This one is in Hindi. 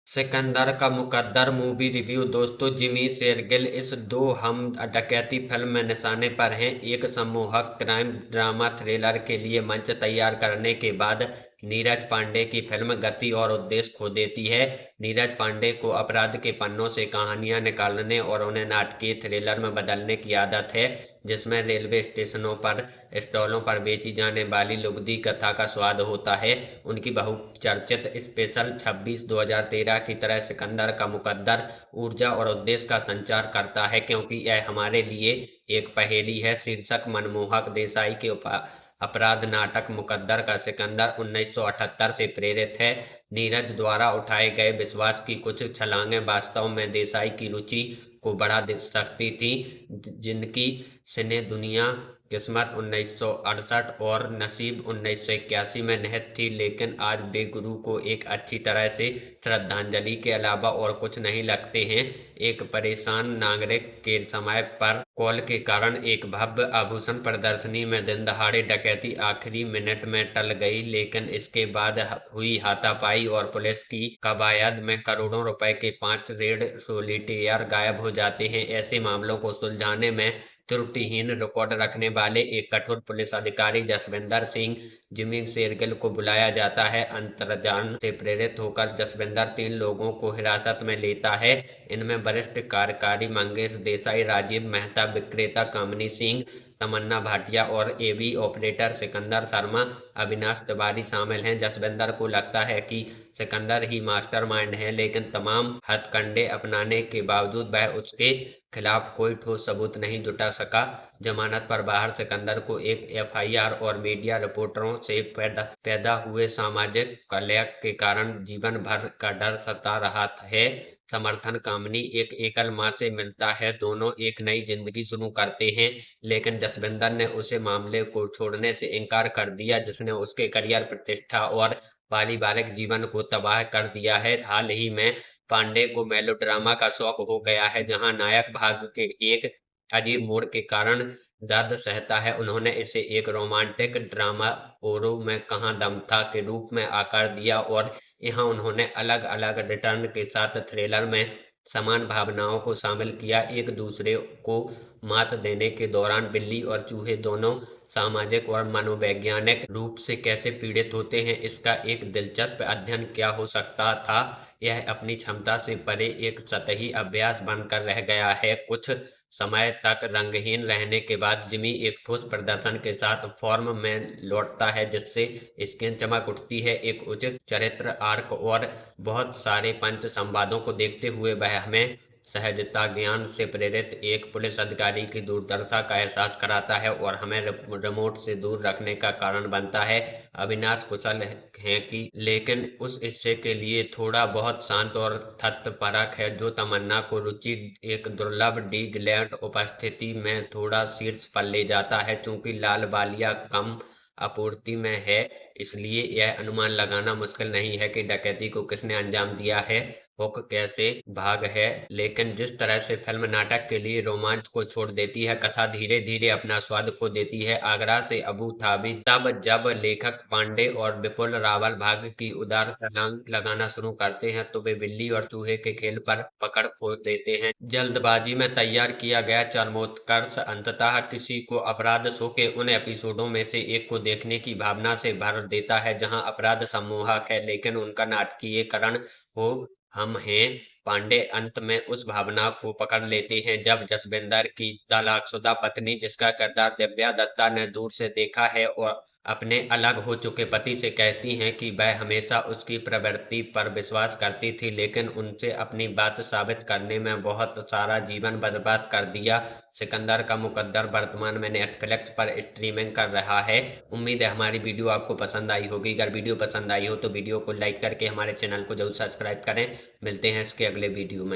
सिकंदर का मुकद्दर मूवी रिव्यू। दोस्तों, जिमी शेरगिल इस दो हम डकैती फिल्म में निशाने पर हैं। एक सम्मोहक क्राइम ड्रामा थ्रिलर के लिए मंच तैयार करने के बाद नीरज पांडे की फिल्म गति और उद्देश्य खो देती है। नीरज पांडे को अपराध के पन्नों से कहानियां निकालने और उन्हें नाटकीय थ्रिलर में बदलने की आदत है, जिसमें रेलवे स्टेशनों पर स्टॉलों पर बेची जाने वाली लुगदी कथा का स्वाद होता है। उनकी बहुचर्चित स्पेशल 26/2013 की तरह सिकंदर का मुकद्दर ऊर्जा और उद्देश्य का संचार करता है, क्योंकि यह हमारे लिए एक पहेली है। शीर्षक मनमोहक देसाई के अपराध नाटक मुकद्दर का सिकंदर 1978 से प्रेरित है। नीरज द्वारा उठाए गए विश्वास की कुछ छलांगें वास्तव में देसाई की रुचि को बढ़ा सकती थी, जिनकी सिने दुनिया किस्मत 1968 और नसीब 1981 में निहित थी, लेकिन आज बेगुरु को एक अच्छी तरह से श्रद्धांजलि के अलावा और कुछ नहीं लगते हैं। एक परेशान नागरिक के समय पर कॉल के कारण एक भव्य आभूषण प्रदर्शनी में दिन दहाड़े डकैती आखिरी मिनट में टल गई, लेकिन इसके बाद हुई हाथापाई और पुलिस की कवायद में करोड़ों रुपए के 5 रेड सोलिटेयर गायब हो जाते हैं। ऐसे मामलों को सुलझाने में त्रुटिहीन रिकॉर्ड रखने वाले एक कठोर पुलिस अधिकारी जसविंदर सिंह जिमी शेरगिल को बुलाया जाता है। अंतर्जान से प्रेरित होकर जसविंदर 3 लोगों को हिरासत में लेता है। इनमें वरिष्ठ कार्यकारी मंगेश देसाई, राजीव मेहता, विक्रेता कामिनी सिंह, तमन्ना भाटिया और एवी ऑपरेटर सिकंदर शर्मा, अविनाश तिवारी शामिल हैं। जसविंदर को लगता है कि सिकंदर ही मास्टरमाइंड है, लेकिन तमाम हथकंडे अपनाने के बावजूद वह उसके खिलाफ कोई ठोस सबूत नहीं जुटा सका। जमानत पर बाहर सिकंदर को एक एफआईआर और मीडिया रिपोर्टरों से पैदा हुए सामाजिक कलह के कारण जीवन भर का डर सता रहा है। समर्थन कामिनी एक एकल मां से मिलता है। दोनों एक नई जिंदगी शुरू करते हैं, लेकिन जसविंदर ने उसे मामले को छोड़ने से इनकार कर दिया, जिसने उसके करियर, प्रतिष्ठा और पारिवारिक जीवन को तबाह कर दिया है। हाल ही में पांडे को मेलोड्रामा का शौक हो गया है, जहां नायक भाग के एक अजीब मोड़ के कारण दर्द सहता है। उन्होंने इसे एक रोमांटिक ड्रामा ओरो में कहाँ दम था के रूप में आकार दिया, और यहाँ उन्होंने अलग अलग रिटर्न के साथ थ्रिलर में समान भावनाओं को शामिल किया। एक दूसरे को मात देने के दौरान बिल्ली और चूहे दोनों सामाजिक और मनोवैज्ञानिक रूप से कैसे पीड़ित होते हैं, इसका एक दिलचस्प अध्ययन क्या हो सकता था। यह अपनी क्षमता से परे एक सतही अभ्यास बनकर रह गया है। कुछ समय तक रंगहीन रहने के बाद जिमी एक ठोस प्रदर्शन के साथ फॉर्म में लौटता है, जिससे स्किन चमक उठती है। एक उचित चरित्र आर्क और बहुत सारे पंच संवादों को देखते हुए वह हमें सहजता ज्ञान से प्रेरित एक पुलिस अधिकारी की दुर्दशा का एहसास कराता है और हमें रिमोट से दूर रखने का कारण बनता है। अविनाश कुशल है कि लेकिन उस हिस्से के लिए थोड़ा बहुत शांत और तथ्यपरक है, जो तमन्ना को रुचि एक दुर्लभ डी ग्लैड उपस्थिति में थोड़ा शीर्ष पर ले जाता है। चूंकि लाल बालिया कम आपूर्ति में है, इसलिए यह अनुमान लगाना मुश्किल नहीं है कि डकैती को किसने अंजाम दिया है, हुक कैसे भाग है। लेकिन जिस तरह से फिल्म नाटक के लिए रोमांच को छोड़ देती है, कथा धीरे धीरे अपना स्वाद खो देती है। आगरा से अबू धाबी तब जब लेखक पांडे और विपुल रावल भाग्य की उदार छलांग लगाना शुरू करते हैं, तो वे बिल्ली और चूहे के खेल पर पकड़ खो देते हैं। जल्दबाजी में तैयार किया गया चरमोत्कर्ष अंततः किसी को अपराध शो के उन एपिसोडों में से एक को देखने की भावना से भर देता है, जहां अपराध सम्मोहक है लेकिन उनका नाटकीयकरण हो। हम हैं पांडे अंत में उस भावना को पकड़ लेते हैं जब जसविंदर की तलाकशुदा पत्नी, जिसका किरदार दिव्या दत्ता ने दूर से देखा है, और अपने अलग हो चुके पति से कहती हैं कि वह हमेशा उसकी प्रवृत्ति पर विश्वास करती थी, लेकिन उनसे अपनी बात साबित करने में बहुत सारा जीवन बर्बाद कर दिया। सिकंदर का मुकद्दर वर्तमान में नेटफ्लिक्स पर स्ट्रीमिंग कर रहा है। उम्मीद है हमारी वीडियो आपको पसंद आई होगी। अगर वीडियो पसंद आई हो तो वीडियो को लाइक करके हमारे चैनल को जरूर सब्सक्राइब करें। मिलते हैं इसके अगले वीडियो में।